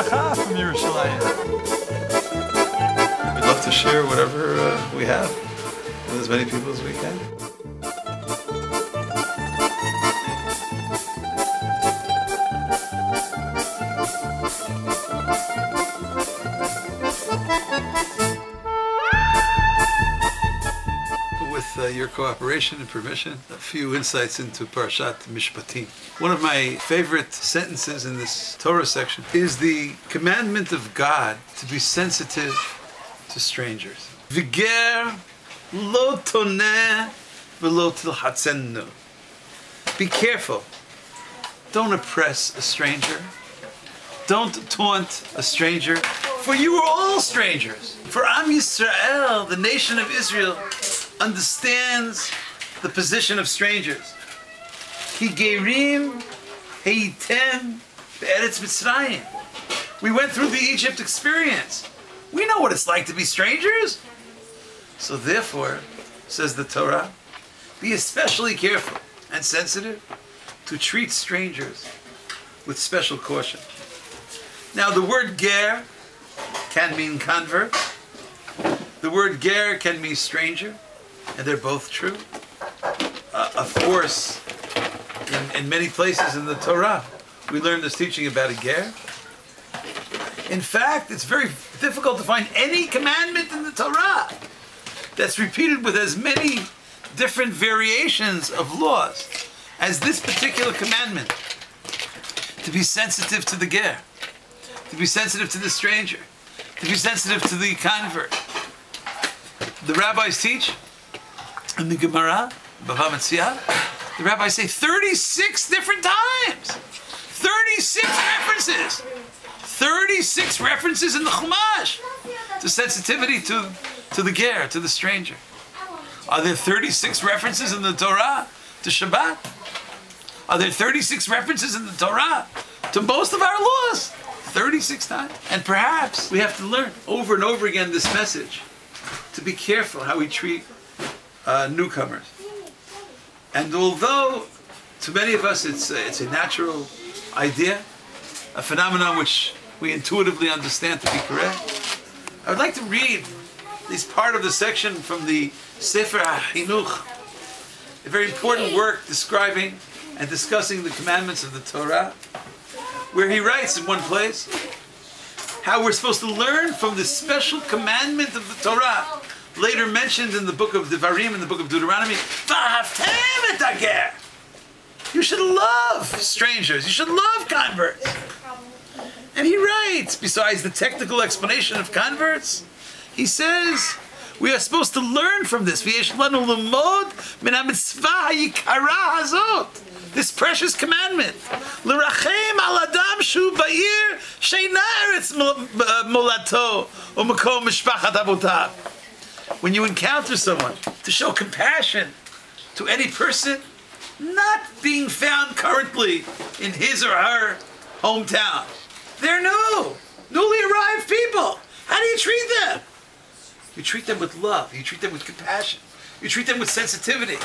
bracha from Yerushalayim. We'd love to share whatever we have with as many people as we can. With your cooperation and permission, a few insights into Parshat Mishpatim. One of my favorite sentences in this Torah section is the commandment of God to be sensitive to strangers. V'ger lo toneh v'lo tilchatzenu. Be careful. Don't oppress a stranger. Don't taunt a stranger, for you are all strangers. For Am Yisrael, the nation of Israel, understands the position of strangers. Ki gerim heitem be'eretz Mitzrayim. We went through the Egypt experience. We know what it's like to be strangers. So therefore, says the Torah, be especially careful and sensitive to treat strangers with special caution. Now the word ger can mean convert. The word ger can mean stranger. And they're both true. Of course, in many places in the Torah, we learn this teaching about a ger. In fact, it's very difficult to find any commandment in the Torah that's repeated with as many different variations of laws as this particular commandment. To be sensitive to the ger, to be sensitive to the stranger, to be sensitive to the convert. The rabbis teach in the Gemara, Bava Metzia, the rabbis say 36 different times. 36 references. 36 references in the Chumash to sensitivity to the ger, to the stranger. Are there 36 references in the Torah to Shabbat? Are there 36 references in the Torah to most of our laws? 36 times. And perhaps we have to learn over and over again this message to be careful how we treat newcomers. And although to many of us it's a natural idea, a phenomenon which we intuitively understand to be correct, I would like to read this part of the section from the Sefer HaChinuch, a very important work describing and discussing the commandments of the Torah, where he writes in one place how we're supposed to learn from this special commandment of the Torah, later mentioned in the book of Devarim, in the book of Deuteronomy. You should love strangers. You should love converts. And he writes, besides the technical explanation of converts, he says, we are supposed to learn from this. This precious commandment. When you encounter someone, to show compassion to any person not being found currently in his or her hometown. They're newly arrived people. How do you treat them? You treat them with love. You treat them with compassion. You treat them with sensitivity.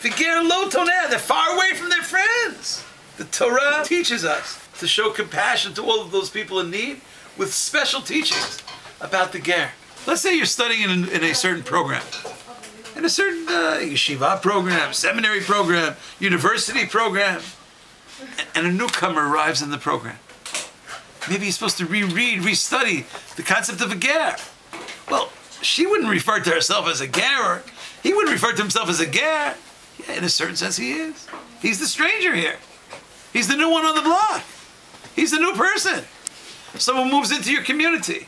They're far away from their friends. The Torah teaches us to show compassion to all of those people in need with special teachings about the ger. Let's say you're studying in a certain program, in a certain yeshiva program, seminary program, university program, and a newcomer arrives in the program. Maybe he's supposed to restudy the concept of a ger. Well, she wouldn't refer to herself as a ger, or he wouldn't refer to himself as a ger. Yeah, in a certain sense he is. He's the stranger here. He's the new one on the block. He's the new person. Someone moves into your community.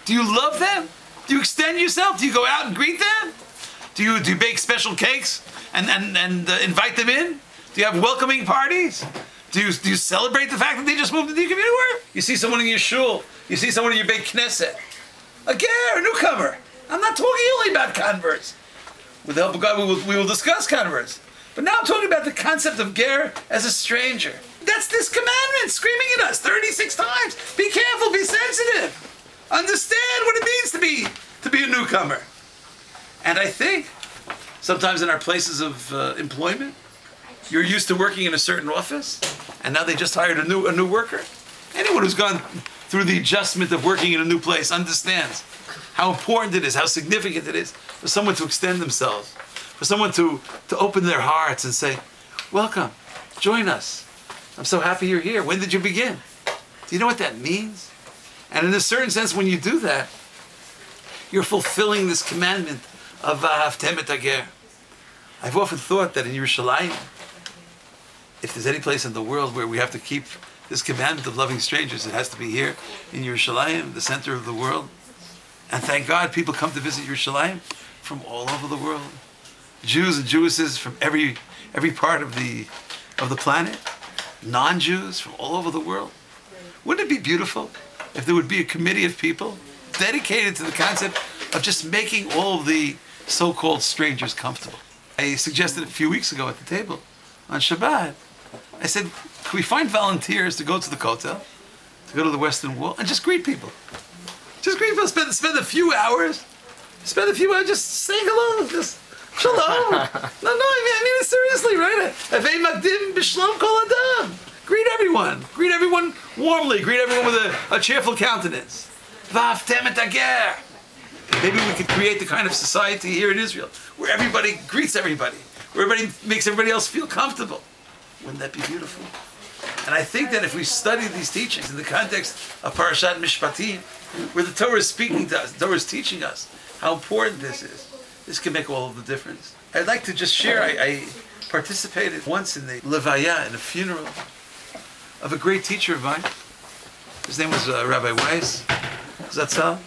Do you love them? Do you extend yourself? Do you go out and greet them? Do you bake special cakes and invite them in? Do you have welcoming parties? Do you celebrate the fact that they just moved into your community? You see someone in your shul. You see someone in your beit knesset. A ger, a newcomer. I'm not talking only about converts. With the help of God, we will discuss converts. But now I'm talking about the concept of ger as a stranger. That's this commandment screaming at us 36 times. Be careful, be sensitive. Understand what it means to be a newcomer. And I think sometimes in our places of employment, you're used to working in a certain office, and now they just hired a new worker. Anyone who's gone through the adjustment of working in a new place understands how important it is, how significant it is for someone to extend themselves, for someone to open their hearts and say, welcome, join us. I'm so happy you're here. When did you begin? Do you know what that means? And in a certain sense, when you do that, you're fulfilling this commandment of V'ahavtem et hager. I've often thought that in Yerushalayim, if there's any place in the world where we have to keep this commandment of loving strangers, it has to be here in Yerushalayim, the center of the world. And thank God people come to visit Yerushalayim from all over the world. Jews and Jewesses from every part of the planet, non-Jews from all over the world. Wouldn't it be beautiful if there would be a committee of people dedicated to the concept of just making all of the so-called strangers comfortable? I suggested a few weeks ago at the table on Shabbat, I said, can we find volunteers to go to the Kotel, to go to the Western Wall, and just greet people? Just greet people, spend a few hours just saying hello, just Shalom. No, I mean it seriously, right? Avei Magdim b'Shlom Kol Adam. Greet everyone warmly, greet everyone with a cheerful countenance. V'ahavtem et hager. Maybe we could create the kind of society here in Israel where everybody greets everybody, where everybody makes everybody else feel comfortable. Wouldn't that be beautiful? And I think that if we study these teachings in the context of Parshat Mishpatim, where the Torah is speaking to us, the Torah is teaching us how important this is, this can make all of the difference. I'd like to just share, I participated once in the levaya, in a funeral of a great teacher of mine. His name was Rabbi Weiss, Zatzal,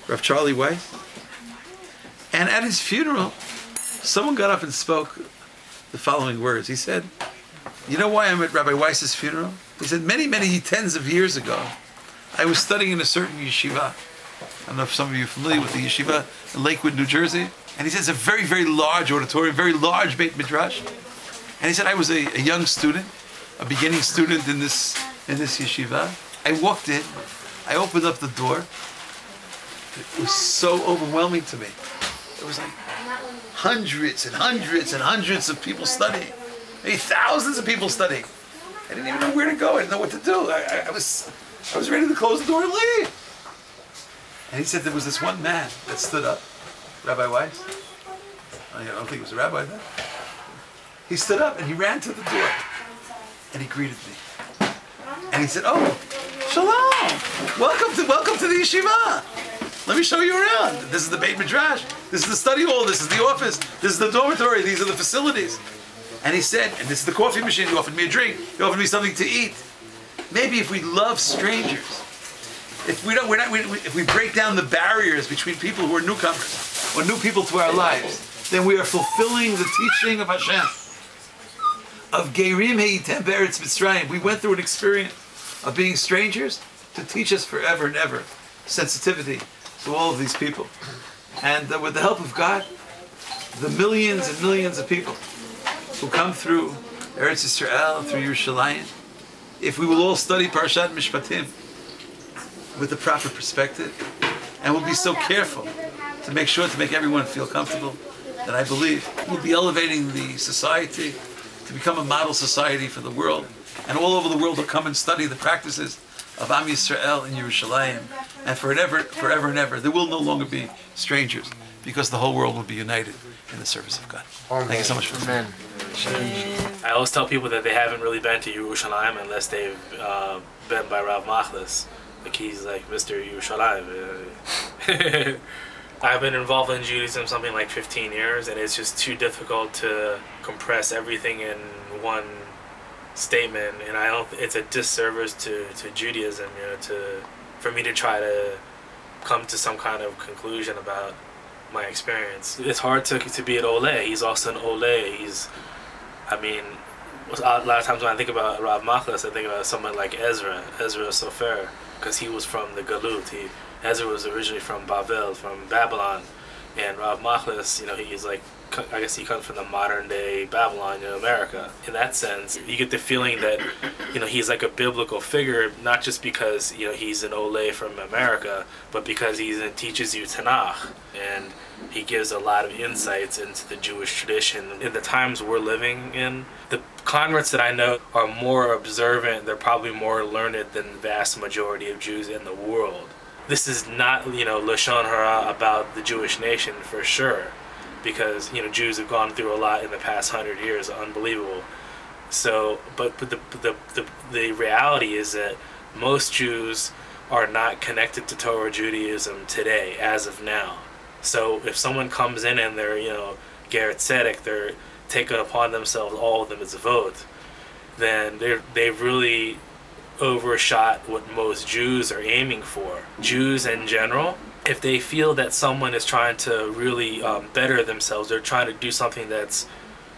Rav Charlie Weiss. And at his funeral, someone got up and spoke the following words. He said, you know why I'm at Rabbi Weiss's funeral? He said, many tens of years ago, I was studying in a certain yeshiva. I don't know if some of you are familiar with the yeshiva in Lakewood, New Jersey. And he said, it's a very, very large auditorium, very large Beit Midrash. And he said, I was a young student, a beginning student in this yeshiva. I walked in, I opened up the door. It was so overwhelming to me. It was like hundreds and hundreds and hundreds of people studying. Maybe thousands of people studying. I didn't even know where to go. I didn't know what to do. I was ready to close the door and leave. And he said there was this one man that stood up, Rabbi Weiss. I don't think he was a rabbi then. He stood up and he ran to the door and he greeted me. And he said, oh, Shalom! Welcome to the yeshiva. Let me show you around. This is the Beit Midrash. This is the study hall. This is the office. This is the dormitory. These are the facilities. And he said, and this is the coffee machine. He offered me a drink. He offered me something to eat. Maybe if we love strangers, if we break down the barriers between people who are newcomers or new people to our lives, then we are fulfilling the teaching of Hashem. Of Geirim Heitem Be'eretz Mitzrayim. We went through an experience of being strangers to teach us forever and ever sensitivity to all of these people. And with the help of God, the millions and millions of people who come through Eretz Yisrael, through Yerushalayim, if we will all study Parshat Mishpatim with the proper perspective, and we'll be so careful to make sure to make everyone feel comfortable, that I believe we'll be elevating the society to become a model society for the world, and all over the world will come and study the practices of Am Yisrael in Yerushalayim, and forever and ever, there will no longer be strangers, because the whole world will be united in the service of God. Amen. Thank you so much for listening. I always tell people that they haven't really been to Yerushalayim unless they've been by Rav Machlis. Like he's like Mr. Yerushalayim. I've been involved in Judaism something like 15 years, and it's just too difficult to compress everything in one statement. And I don't. It's a disservice to Judaism, for me to try to come to some kind of conclusion about my experience. It's hard to be an Oleh. He's also an Oleh. A lot of times when I think about Rav Machlis, I think about someone like Ezra Sofer, because he was from the Galut. Ezra was originally from Babel, from Babylon, and Rav Machlis, he's like I guess he comes from the modern day Babylon in America. In that sense, you get the feeling that, he's like a biblical figure, not just because, he's an Ole from America, but because he teaches you Tanakh, and he gives a lot of insights into the Jewish tradition. In the times we're living in, the converts that I know are more observant, they're probably more learned than the vast majority of Jews in the world. This is not, Lashon Hara about the Jewish nation for sure, because, Jews have gone through a lot in the past 100 years, unbelievable. So, but the reality is that most Jews are not connected to Torah Judaism today, as of now. So if someone comes in and they're, Ger Tzedek, they're taking upon themselves all of the mitzvot, then they've really overshot what most Jews are aiming for. Jews in general, if they feel that someone is trying to really better themselves, they're trying to do something that's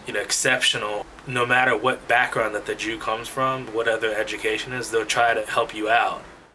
exceptional, no matter what background that the Jew comes from, what other education is, they'll try to help you out.